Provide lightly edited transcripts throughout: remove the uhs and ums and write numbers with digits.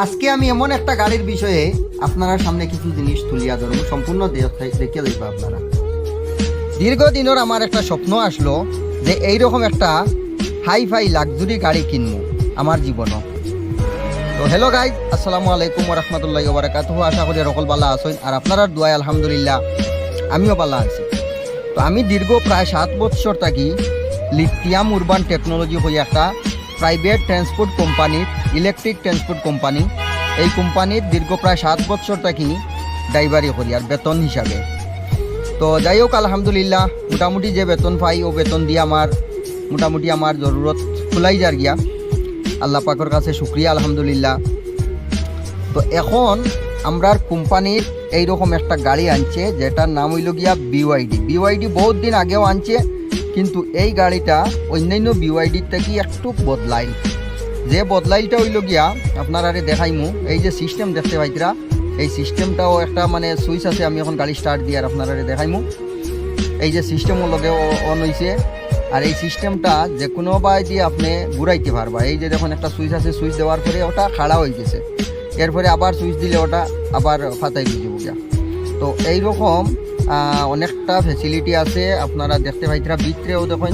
আজকে আমি এমন একটা গাড়ির বিষয়ে আপনারা সামনে কিছু জিনিস তুলিয়া ধরব, সম্পূর্ণ দেখে দেখবা আপনারা। দীর্ঘদিনের আমার একটা স্বপ্ন আসলো যে এইরকম একটা হাই ফাই লাক্সুরি গাড়ি কিনবো আমার জীবনও। তো হ্যালো গাইজ, আসসালামু আলাইকুম রহমতুল্লাহি ওয়া বারাকাতুহু। আশা করি সকল ভালো আছেন, আর আপনার দোয়ায় আলহামদুলিল্লাহ আমিও ভালো আছি। তো আমি দীর্ঘ প্রায় 7 বছর থাকি লিথিয়াম উরবান টেকনোলজি হয়ে একটা প্রাইভেট ট্রান্সপোর্ট কোম্পানির, ইলেকট্রিক ট্রান্সপোর্ট কোম্পানি, এই কোম্পানির দীর্ঘ প্রায় 7 বছর থাকি ড্রাইভারি করি আর বেতন হিসাবে। তো যাই হোক আলহামদুলিল্লাহ, মোটামুটি যে বেতন পাই ও বেতন দিয়ে আমার মোটামুটি আমার জরুরত খোলাই যার গিয়া, আল্লাহ পাকের কাছে শুক্রিয়া আলহামদুলিল্লাহ। তো এখন আমরার কোম্পানির এইরকম একটা গাড়ি আনছে যেটার নাম হইল গিয়া বিওয়াইডি বহুত দিন আগেও আনছে, কিন্তু এই গাড়িটা অন্যান্য বিওয়াইডির থেকে একটু বদলাই। যে বদলাইটা হইল গিয়া আপনারা দেখাইমু, এই যে সিস্টেম দেখতে পাইতরা, এই সিস্টেমটাও একটা মানে সুইচ আছে, আমি এখন গাড়ি স্টার্ট দিয়ে আর আপনারা দেখাইমু। এই যে সিস্টেমও লগে অন হয়েছে, আর এই সিস্টেমটা যে কোনো বাই দিয়ে আপনি ঘুরাইতে পারবা। এই যে দেখুন একটা সুইচ আছে, সুইচ দেওয়ার পরে ওটা খাড়া হয়ে গেছে, এরপরে আবার সুইচ দিলে ওটা আবার ফাতাই দিয়ে যাবো গিয়া। তো এইরকম অনেকটা ফেসিলিটি আছে আপনারা দেখতে পাইতরা। ভিতরেও দেখুন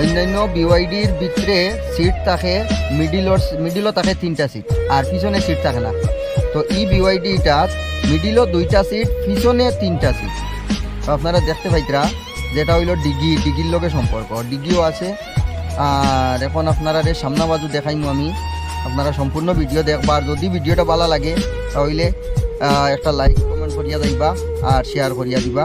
অন্যান্য বিওয়াইডির ভিতরে সিট থাকে, মিডিলও থাকে 3টা সিট, আর পিছনে সিট থাকে না। তো এই বিওয়াইডিটা মিডিলও 2টা সিট, পিছনে 3টা সিট। তো আপনারা দেখতে পাইতরা যেটা হইল ডিগির লগে সম্পর্ক, ডিগিও আছে। আর এখন আপনারা সামনা বাজু দেখাইমু আমি, আপনারা সম্পূর্ণ ভিডিও দেখবা। আর যদি ভিডিওটা ভালো লাগে তাহলে একটা লাইক কমেন্ট করিয়া যাইবা আর শেয়ার করিয়া দিবা।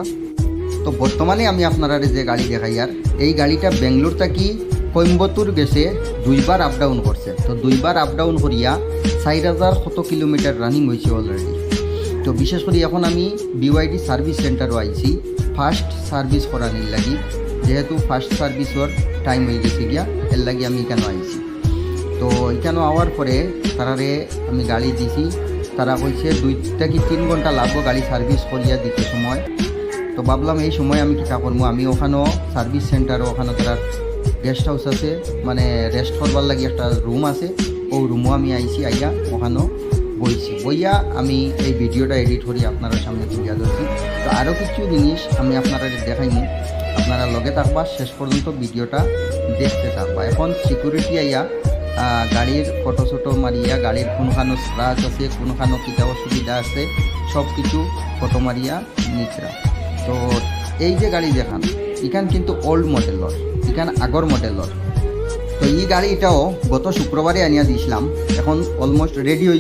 তো বর্তমানে আমি আপনারা যে গাড়ি দেখাই, আর এই গাড়িটা বেঙ্গলোর থেকে কোয়েম্বাটুর গেছে 2বার আপ ডাউন করছে। তো 2বার আপ ডাউন করিয়া 4000 কত কিলোমিটার রানিং হয়েছে অলরেডি। তো বিশেষ করে এখন আমি বিওয়াইডি সার্ভিস সেন্টারও আইছি ফার্স্ট সার্ভিস করানোর লাগি, যেহেতু ফার্স্ট সার্ভিসর টাইম হয়ে গেছে গিয়া, এর লাগি আমি এখানে আইছি। তো এখানে আওয়ার পরে তারারে আমি গাড়ি দিছি, তারা কইছে 2 থেকে 3 ঘন্টা লাগবো গাড়ি সার্ভিস করিয়া দিতে সময়। তো ভাবলাম এই সময় আমি কী করবো, আমি ওখানেও সার্ভিস সেন্টারও ওখানে তার গেস্ট হাউস আছে, মানে রেস্ট করবার লাগি একটা রুম আছে, ও রুমও আমি আইছি, আইয়া ওখানেও বইয়া আমি এই ভিডিওটা এডিট করি আপনারা সামনে তুলিয়া ধরছি। তো আরও কিছু জিনিস আমি আপনারা দেখাইনি, আপনারা লগে থাকবা, শেষ পর্যন্ত ভিডিওটা দেখতে থাকবা। এখন সিকিউরিটি আইয়া গাড়ির ফটো মারিয়া, গাড়ির কোনখানো স্ক্রাচ আছে, কোনখানো কিতা অসুবিধা আছে, সব কিছু ফটো মারিয়া নিতরা। তো এই যে গাড়ি দেখান, এখান কিন্তু ওল্ড মডেলর, এখান আগর মডেলর। তো এই গাড়িটাও গত শুক্রবারে আনিয়া দিয়েছিলাম, এখন অলমোস্ট রেডি